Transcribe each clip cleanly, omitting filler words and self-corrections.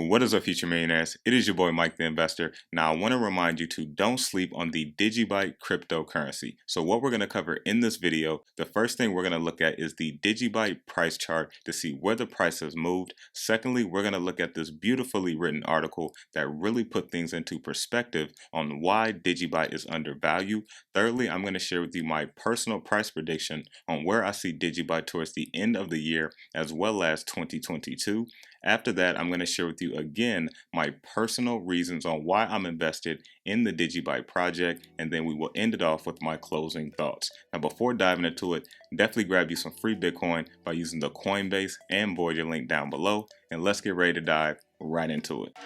What is up, future millionaires? It is your boy Mike the Investor. Now I want to remind you to don't sleep on the Digibyte cryptocurrency. So what we're going to cover in this video, the first thing we're going to look at is the Digibyte price chart to see where the price has moved. Secondly, we're going to look at this beautifully written article that really put things into perspective on why Digibyte is undervalued. Thirdly, I'm going to share with you my personal price prediction on where I see Digibyte towards the end of the year as well as 2022. After that, I'm going to share with you again my personal reasons on why I'm invested in the Digibyte project, and then we will end it off with my closing thoughts. Now, before diving into it, definitely grab you some free Bitcoin by using the Coinbase and Voyager link down below, and let's get ready to dive right into it.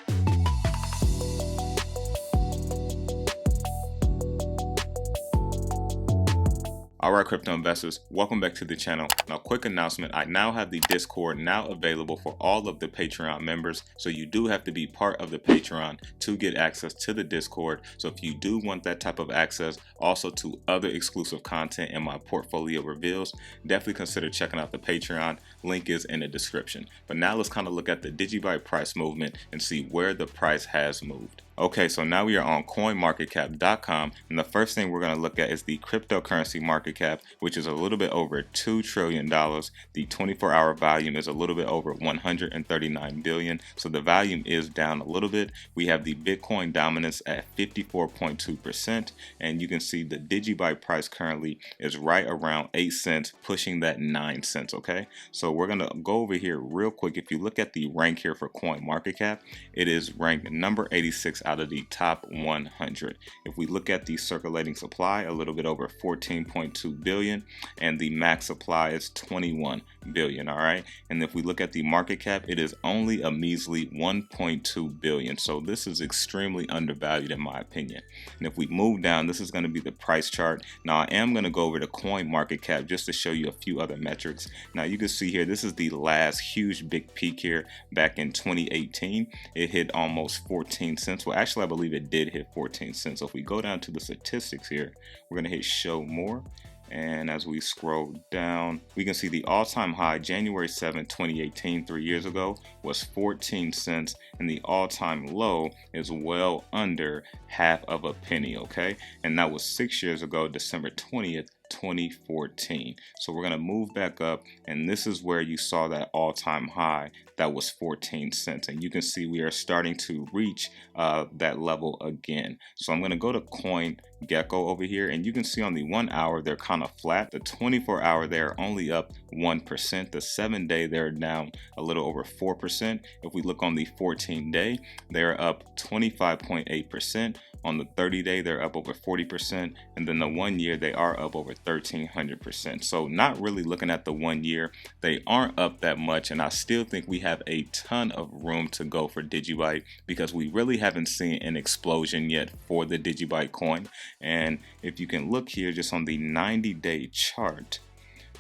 Alright, crypto investors, welcome back to the channel. Now, quick announcement, I now have the Discord now available for all of the Patreon members, so you do have to be part of the Patreon to get access to the Discord. So if you do want that type of access, also to other exclusive content in my portfolio reveals, definitely consider checking out the Patreon. Link is in the description. But now let's kind of look at the Digibyte price movement and see where the price has moved. Okay, so now we are on coinmarketcap.com, and the first thing we're going to look at is the cryptocurrency market cap, which is a little bit over $2 trillion. The 24-hour volume is a little bit over 139 billion, so the volume is down a little bit. We have the Bitcoin dominance at 54.2%, and you can see the Digibyte price currently is right around 8 cents, pushing that 9 cents, okay? So we're going to go over here real quick. If you look at the rank here for CoinMarketCap, it is ranked number 86 out of the top 100. If we look at the circulating supply, a little bit over 14.2 billion, and the max supply is 21 billion. All right, and if we look at the market cap, it is only a measly 1.2 billion. So this is extremely undervalued in my opinion. And if we move down, this is going to be the price chart. Now I am going to go over to CoinMarketCap just to show you a few other metrics. Now you can see here, this is the last huge big peak here back in 2018. It hit almost 14 cents. Well, actually, I believe it did hit 14 cents. So if we go down to the statistics here, we're going to hit show more. And as we scroll down, we can see the all-time high January 7, 2018, 3 years ago, was 14 cents. And the all-time low is well under half of a penny, okay? And that was 6 years ago, December 20th, 2014. So we're going to move back up, and this is where you saw that all-time high that was 14 cents, and you can see we are starting to reach that level again. So I'm going to go to CoinGecko over here, and you can see on the 1 hour they're kind of flat. The 24-hour they're only up 1%. The 7-day they're down a little over 4%. If we look on the 14-day, they're up 25.8%. On the 30-day, they're up over 40%, and then the 1 year they are up over 1,300%. So not really looking at the 1 year, they aren't up that much, and I still think we have a ton of room to go for Digibyte because we really haven't seen an explosion yet for the Digibyte coin. And if you can look here just on the 90-day chart,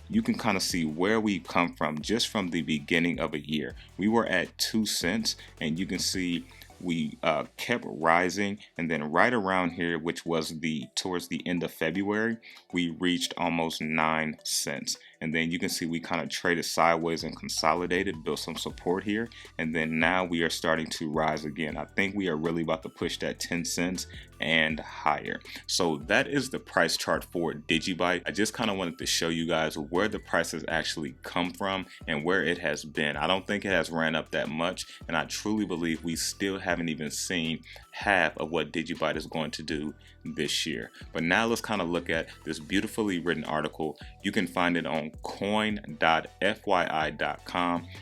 you can kind of see where we've come from just from the beginning of a year. We were at 2 cents, and you can see we kept rising, and then right around here, which was towards the end of February, we reached almost 9 cents. And then you can see we kind of traded sideways and consolidated, built some support here, and then now we are starting to rise again. I think we are really about to push that 10 cents and higher. So that is the price chart for Digibyte. I just kind of wanted to show you guys where the price has actually come from and where it has been. I don't think it has ran up that much, and I truly believe we still haven't even seen half of what Digibyte is going to do this year. But now let's kind of look at this beautifully written article. You can find it on coin.fyi.com.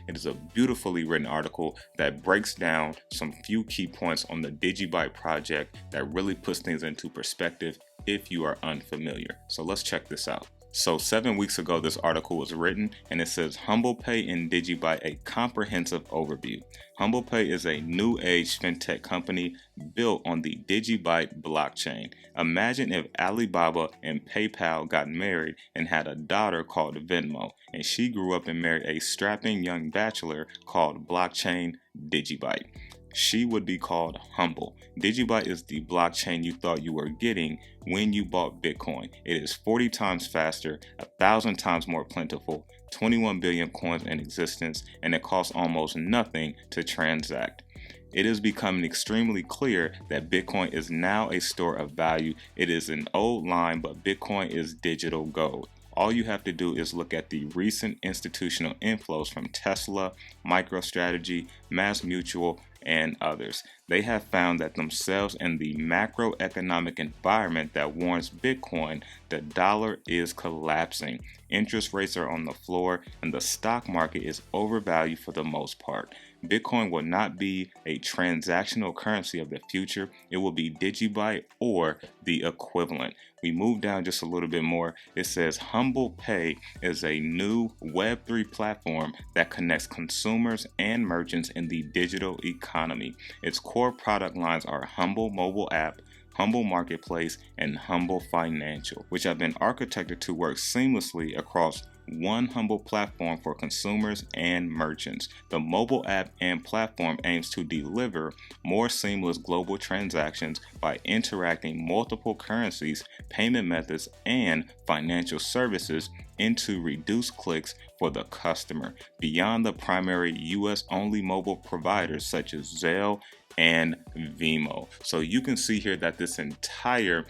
It is a beautifully written article that breaks down some few key points on the Digibyte project that really puts things into perspective if you are unfamiliar. So let's check this out. So 7 weeks ago, this article was written, and it says HumblePay and Digibyte, a comprehensive overview. HumblePay is a new age fintech company built on the Digibyte blockchain. Imagine if Alibaba and PayPal got married and had a daughter called Venmo, and she grew up and married a strapping young bachelor called Blockchain Digibyte. She would be called Humble. Digibyte is the blockchain you thought you were getting when you bought Bitcoin. It is 40 times faster, 1,000 times more plentiful, 21 billion coins in existence, and it costs almost nothing to transact. It is becoming extremely clear that Bitcoin is now a store of value. It is an old line, but Bitcoin is digital gold. All you have to do is look at the recent institutional inflows from Tesla, MicroStrategy, MassMutual, and others. They have found that themselves in the macroeconomic environment that warrants Bitcoin, the dollar is collapsing. Interest rates are on the floor, and the stock market is overvalued for the most part. Bitcoin will not be a transactional currency of the future. It will be Digibyte or the equivalent. We move down just a little bit more. It says Humble Pay is a new Web3 platform that connects consumers and merchants in the digital economy. Its core product lines are Humble Mobile App, Humble Marketplace, and Humble Financial, which have been architected to work seamlessly across one Humble platform for consumers and merchants. The mobile app and platform aims to deliver more seamless global transactions by interacting multiple currencies, payment methods, and financial services into reduced clicks for the customer beyond the primary US only mobile providers such as Zelle and Venmo. So you can see here that this entire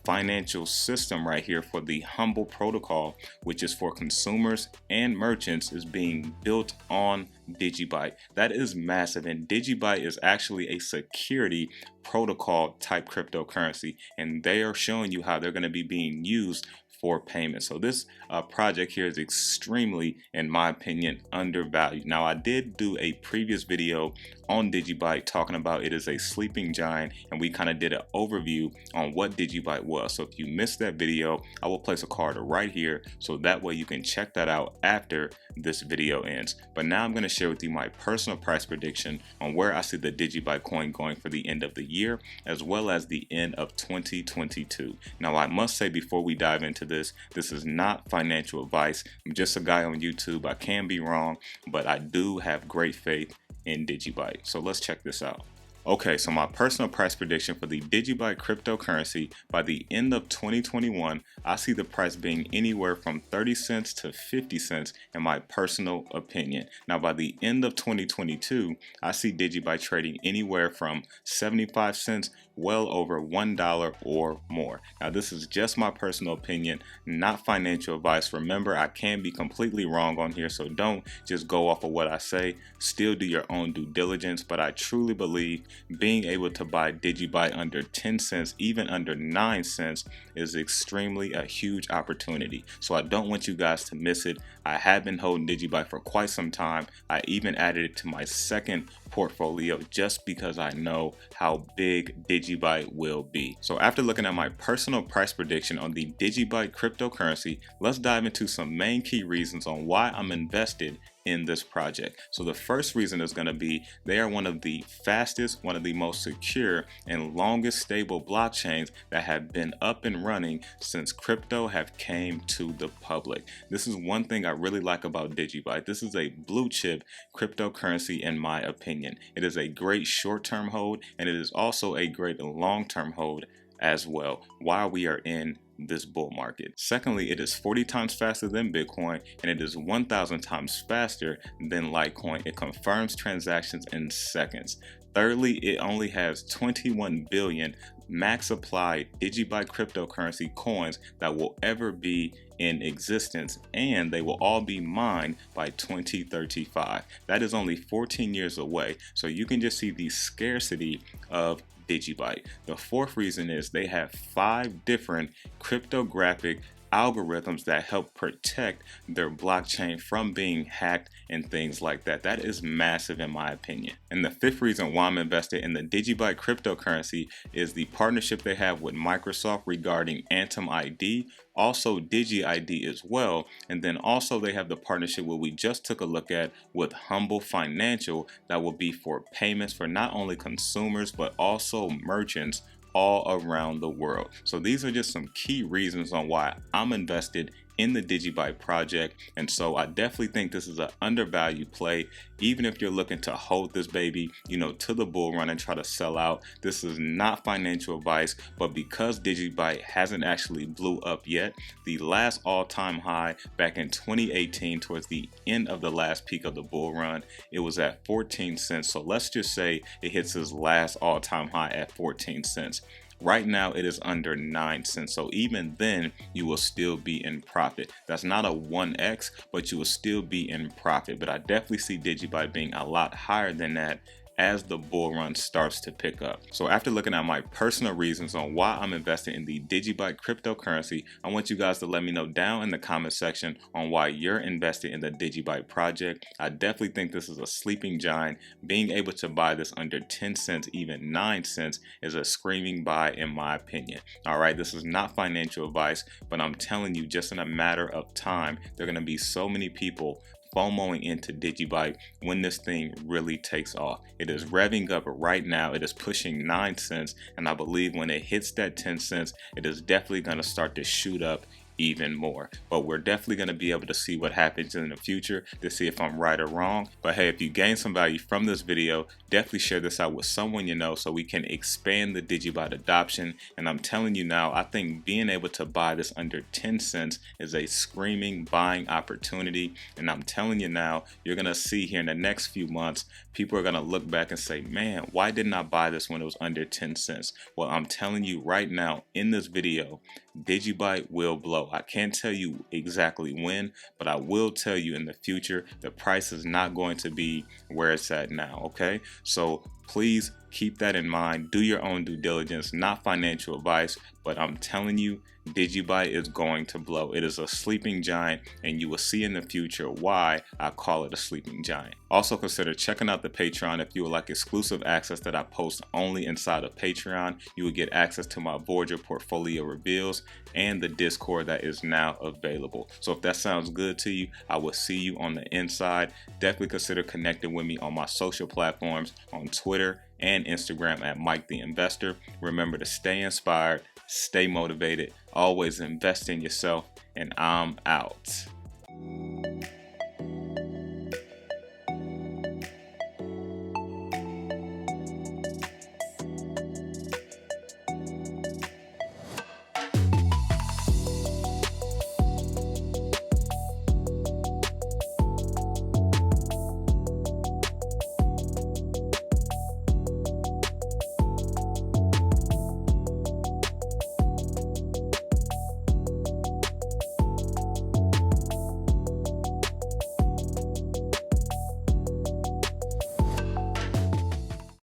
financial system right here for the Humble protocol, which is for consumers and merchants, is being built on Digibyte. That is massive, and Digibyte is actually a security protocol type cryptocurrency, and they are showing you how they're going to be being used for payment. So this project here is extremely, in my opinion, undervalued. Now, I did do a previous video on Digibyte talking about it is a sleeping giant, and we kind of did an overview on what Digibyte was. So if you missed that video, I will place a card right here, so that way you can check that out after this video ends. But now I'm going to share with you my personal price prediction on where I see the Digibyte coin going for the end of the year, as well as the end of 2022. Now, I must say before we dive into this is not financial advice. I'm just a guy on YouTube. I can be wrong, but I do have great faith in Digibyte. So let's check this out. Okay, so my personal price prediction for the Digibyte cryptocurrency by the end of 2021, I see the price being anywhere from 30 cents to 50 cents in my personal opinion. Now, by the end of 2022, I see Digibyte trading anywhere from 75 cents well over $1 or more. Now, this is just my personal opinion, not financial advice. Remember, I can be completely wrong on here, so don't just go off of what I say. Still do your own due diligence, but I truly believe being able to buy Digibyte under 10 cents, even under 9 cents, is extremely a huge opportunity. So I don't want you guys to miss it. I have been holding Digibyte for quite some time. I even added it to my second portfolio just because I know how big Digibyte will be. So after looking at my personal price prediction on the Digibyte cryptocurrency, let's dive into some main key reasons on why I'm invested in this project. So the first reason is going to be they are one of the fastest, one of the most secure and longest stable blockchains that have been up and running since crypto have came to the public. This is one thing I really like about Digibyte. This is a blue chip cryptocurrency in my opinion. It is a great short-term hold, and it is also a great long-term hold as well while we are in this bull market. Secondly, it is 40 times faster than Bitcoin, and it is 1,000 times faster than Litecoin. It confirms transactions in seconds. Thirdly, it only has 21 billion max supply Digibyte cryptocurrency coins that will ever be in existence, and they will all be mined by 2035. That is only 14 years away. So you can just see the scarcity of Digibyte. The fourth reason is they have 5 different cryptographic algorithms that help protect their blockchain from being hacked and things like that. That is massive in my opinion. And the fifth reason why I'm invested in the Digibyte cryptocurrency is the partnership they have with Microsoft regarding Atom ID, also DigiID as well, and then also they have the partnership where we just took a look at with Humble Financial that will be for payments for not only consumers but also merchants all around the world. So these are just some key reasons on why I'm invested in the Digibyte project. And so I definitely think this is an undervalued play. Even if you're looking to hold this baby, to the bull run and try to sell out, this is not financial advice. But because Digibyte hasn't actually blew up yet, the last all-time high back in 2018, towards the end of the last peak of the bull run, it was at 14 cents. So let's just say it hits its last all-time high at 14 cents. Right now it is under 9 cents. So even then you will still be in profit. That's not a 1x, but you will still be in profit. But I definitely see Digibyte being a lot higher than that as the bull run starts to pick up. So after looking at my personal reasons on why I'm investing in the Digibyte cryptocurrency, I want you guys to let me know down in the comment section on why you're investing in the Digibyte project. I definitely think this is a sleeping giant. Being able to buy this under 10 cents, even 9 cents, is a screaming buy in my opinion. All right, this is not financial advice, but I'm telling you, just in a matter of time, there are going to be so many people FOMOing into Digibyte when this thing really takes off. It is revving up right now. It is pushing 9 cents, and I believe when it hits that 10 cents, it is definitely going to start to shoot up even more. But we're definitely going to be able to see what happens in the future to see if I'm right or wrong. But hey, if you gain some value from this video, definitely share this out with someone you know so we can expand the Digibyte adoption. And I'm telling you now, I think being able to buy this under 10 cents is a screaming buying opportunity. And I'm telling you now, you're going to see here in the next few months, people are going to look back and say, man, why didn't I buy this when it was under 10 cents? Well, I'm telling you right now in this video, Digibyte will blow. I can't tell you exactly when, but I will tell you in the future, the price is not going to be where it's at now, okay? So please keep that in mind. Do your own due diligence, not financial advice, but I'm telling you, Digibyte is going to blow. It is a sleeping giant, and you will see in the future why I call it a sleeping giant. Also consider checking out the Patreon if you would like exclusive access that I post only inside of Patreon. You will get access to my Voyager portfolio reveals and the Discord that is now available. So if that sounds good to you, I will see you on the inside. Definitely consider connecting with me on my social platforms on Twitter and Instagram at Mike the Investor. Remember to stay inspired, stay motivated, always invest in yourself, and I'm out.